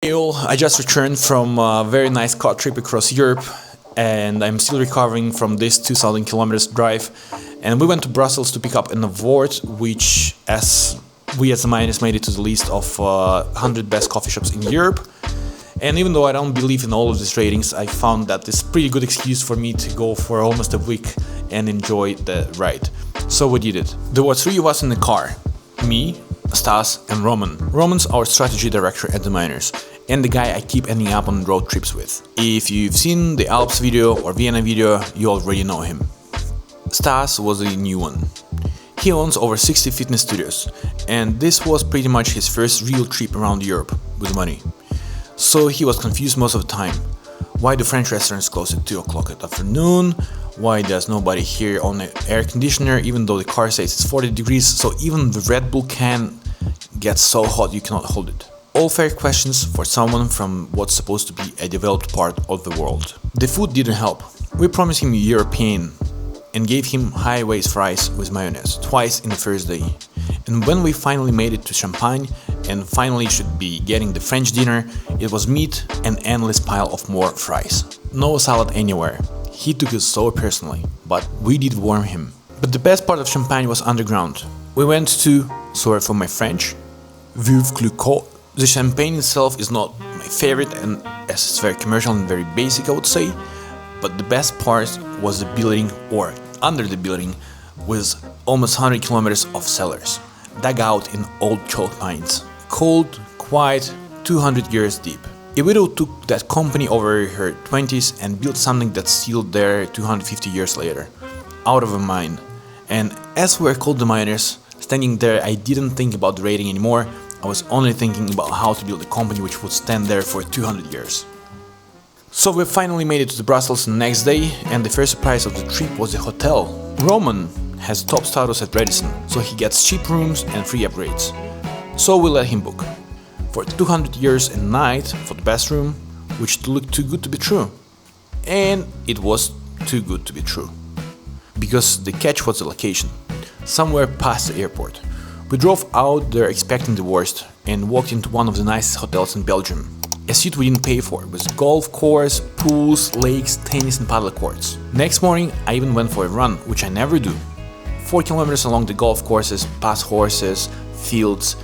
Hey all, I just returned from a very nice car trip across Europe and I'm still recovering from this 2000 kilometers drive, and we went to Brussels to pick up an award which as the Miners made it to the list of 100 best coffee shops in Europe. And even though I don't believe in all of these ratings, I found that it's a pretty good excuse for me to go for almost a week and enjoy the ride. So we did it. There were three of us in the car: me, Stas and Roman. Roman's our strategy director at the Miners and the guy I keep ending up on road trips with. If you've seen the Alps video or Vienna video, you already know him. Stas was the new one. He owns over 60 fitness studios, and this was pretty much his first real trip around Europe with money. So he was confused most of the time. Why do French restaurants close at 2 o'clock in the afternoon? Why there's nobody here on the air conditioner even though the car says it's 40 degrees, so even the Red Bull can gets so hot you cannot hold it. All fair questions for someone from what's supposed to be a developed part of the world. The food didn't help. We promised him European and gave him high-waist fries with mayonnaise twice in the first day. And when we finally made it to Champagne and finally should be getting the French dinner, it was meat and endless pile of more fries. No salad anywhere. He took it so personally, but we did warm him. But the best part of Champagne was underground. We went to, sorry for my French, Veuve Clicquot. The champagne itself is not my favorite, and as it's very commercial and very basic, I would say, but the best part was the building, or under the building, with almost 100 kilometers of cellars, dug out in old chalk pines, cold, quiet, 200 years deep. A widow took that company over her 20s and built something that's still there 250 years later, out of a mine. And as we're called the Miners, standing there I didn't think about the rating anymore. I was only thinking about how to build a company which would stand there for 200 years. So we finally made it to Brussels the next day, and the first surprise of the trip was the hotel. Roman has top status at Radisson, so he gets cheap rooms and free upgrades. So we let him book. For 200 years a night for the best room, which looked too good to be true. And it was too good to be true. Because the catch was the location, somewhere past the airport. We drove out there expecting the worst and walked into one of the nicest hotels in Belgium. A suite we didn't pay for, with golf course, pools, lakes, tennis and paddle courts. Next morning I even went for a run, which I never do. 4 kilometers along the golf courses, past horses, fields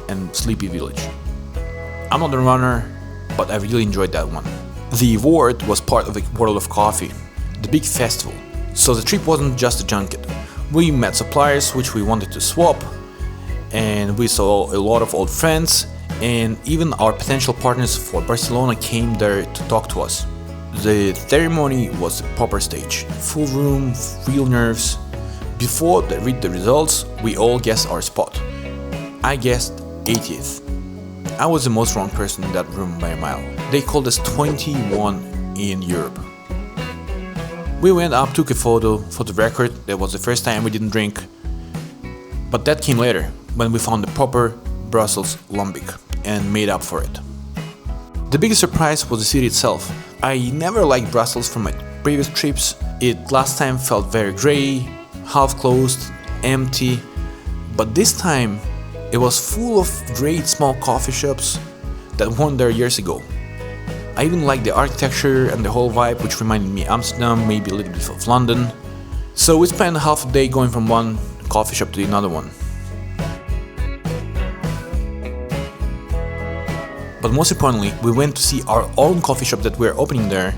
and sleepy village. I'm not a runner, but I really enjoyed that one. The award was part of the World of Coffee, the big festival. So the trip wasn't just a junket. We met suppliers which we wanted to swap, and we saw a lot of old friends, and even our potential partners for Barcelona came there to talk to us. The ceremony was the proper stage, full room, real nerves. Before they read the results, we all guessed our spot. I guessed 80th. I was the most wrong person in that room by a mile. They called us 21 in Europe. We went up, took a photo. For the record, that was the first time we didn't drink. But that came later, when we found the proper Brussels lambic and made up for it. The biggest surprise was the city itself. I never liked Brussels from my previous trips. It last time felt very grey, half closed, empty, but this time it was full of great small coffee shops that weren't there years ago. I even liked the architecture and the whole vibe, which reminded me of Amsterdam, maybe a little bit of London. So we spent half a day going from one coffee shop to another one. But most importantly, we went to see our own coffee shop that we're opening there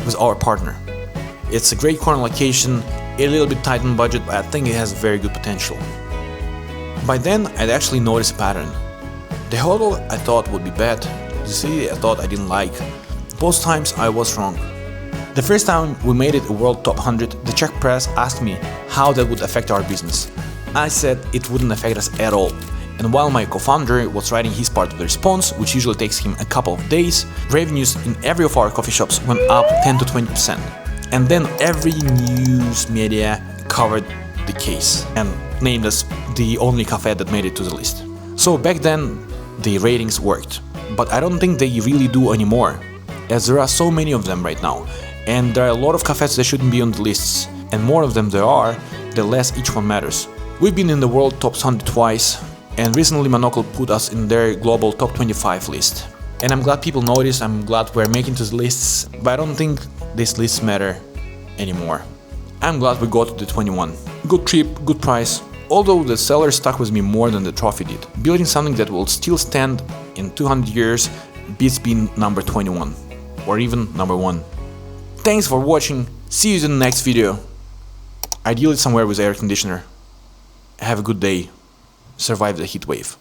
with our partner. It's a great corner location, a little bit tight on budget, but I think it has very good potential. By then, I'd actually noticed a pattern. The hotel I thought would be bad, the city I thought I didn't like. Both times I was wrong. The first time we made it a world top 100, the Czech press asked me how that would affect our business. I said it wouldn't affect us at all. And while my co-founder was writing his part of the response, which usually takes him a couple of days, revenues in every of our coffee shops went up 10 to 20%. And then every news media covered the case and named us the only cafe that made it to the list. So back then, the ratings worked. But I don't think they really do anymore, as there are so many of them right now. And there are a lot of cafes that shouldn't be on the lists. And more of them there are, the less each one matters. We've been in the world top 100 twice. And recently Monocle put us in their global top 25 list. And I'm glad people notice, I'm glad we're making to the lists, but I don't think these lists matter anymore. I'm glad we got to the 21. Good trip, good price, although the seller stuck with me more than the trophy did. Building something that will still stand in 200 years beats being number 21, or even number 1. Thanks for watching, see you in the next video. Ideally somewhere with air conditioner. Have a good day, survive the heat wave.